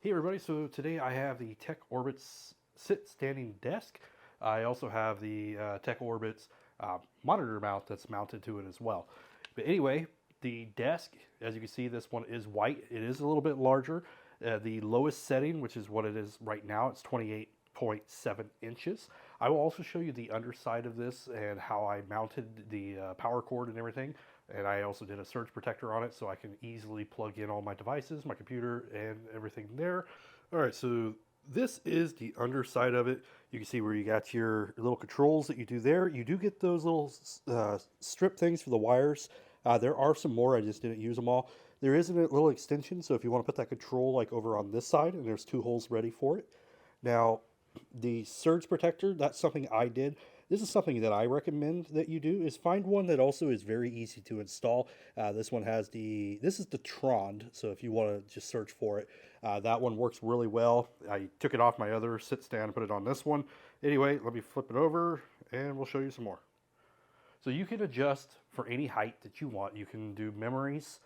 Hey everybody, so today I have the TechOrbits sit standing desk. I also have the TechOrbits monitor mount that's mounted to it as well. But anyway, the desk, as you can see, this one is white. It is a little bit larger. The lowest setting, which is what it is right now, it's 28.7 inches. I will also show you the underside of this and how I mounted the power cord and everything. And I also did a surge protector on it so I can easily plug in all my devices, my computer, and everything there. All right, so this is the underside of it. You can see where you got your little controls that you do there. You do get those little strip things for the wires. There are some more, I just didn't use them all. There is a little extension, so if you want to put that control like over on this side, and there's two holes ready for it. Now, the surge protector, that's something I did. This is something that I recommend that you do, is find one that also is very easy to install. This one has this is the Tron, so if you want to just search for it, that one works really well. I took it off my other sit stand and put it on this one. Anyway, let me flip it over and we'll show you some more. So you can adjust for any height that you want. You can do memories.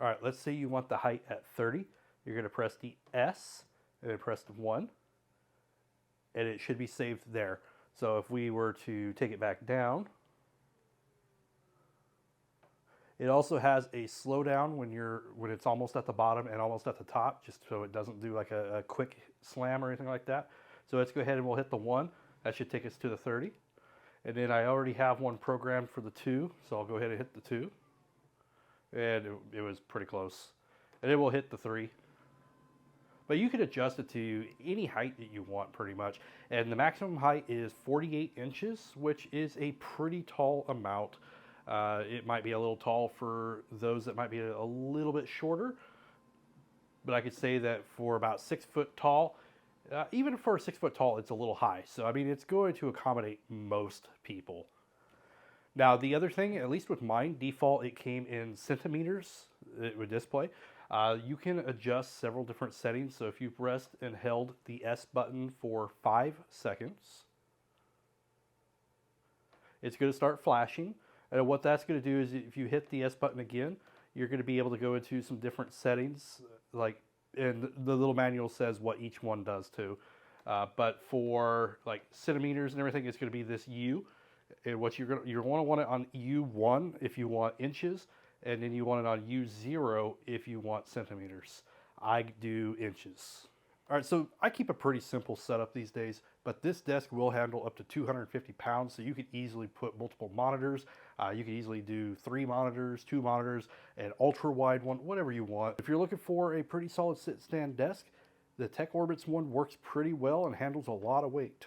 All right, let's say you want the height at 30. You're going to press the S and then press the 1, and it should be saved there. So if we were to take it back down, it also has a slowdown when it's almost at the bottom and almost at the top, just so it doesn't do like a quick slam or anything like that. So let's go ahead and we'll hit the 1. That should take us to the 30. And then I already have one programmed for the 2, so I'll go ahead and hit the 2. And it was pretty close. And then we'll hit the 3. But you can adjust it to any height that you want pretty much. And the maximum height is 48 inches, which is a pretty tall amount. It might be a little tall for those that might be a little bit shorter. But I could say that for about 6 foot tall, even for a 6 foot tall, it's a little high. So, I mean, it's going to accommodate most people. Now, the other thing, at least with mine, default, it came in centimeters, it would display. You can adjust several different settings. So if you pressed and held the S button for 5 seconds, it's going to start flashing. And what that's going to do is if you hit the S button again, you're going to be able to go into some different settings, and the little manual says what each one does too. But for like centimeters and everything, it's going to be this U. And what you're going to want it on U1 if you want inches, and then you want it on U0 if you want centimeters. I do inches. All right, so I keep a pretty simple setup these days, but this desk will handle up to 250 pounds, so you could easily put multiple monitors. You could easily do 3 monitors, 2 monitors, an ultra wide one, whatever you want. If you're looking for a pretty solid sit stand desk, the TechOrbits one works pretty well and handles a lot of weight.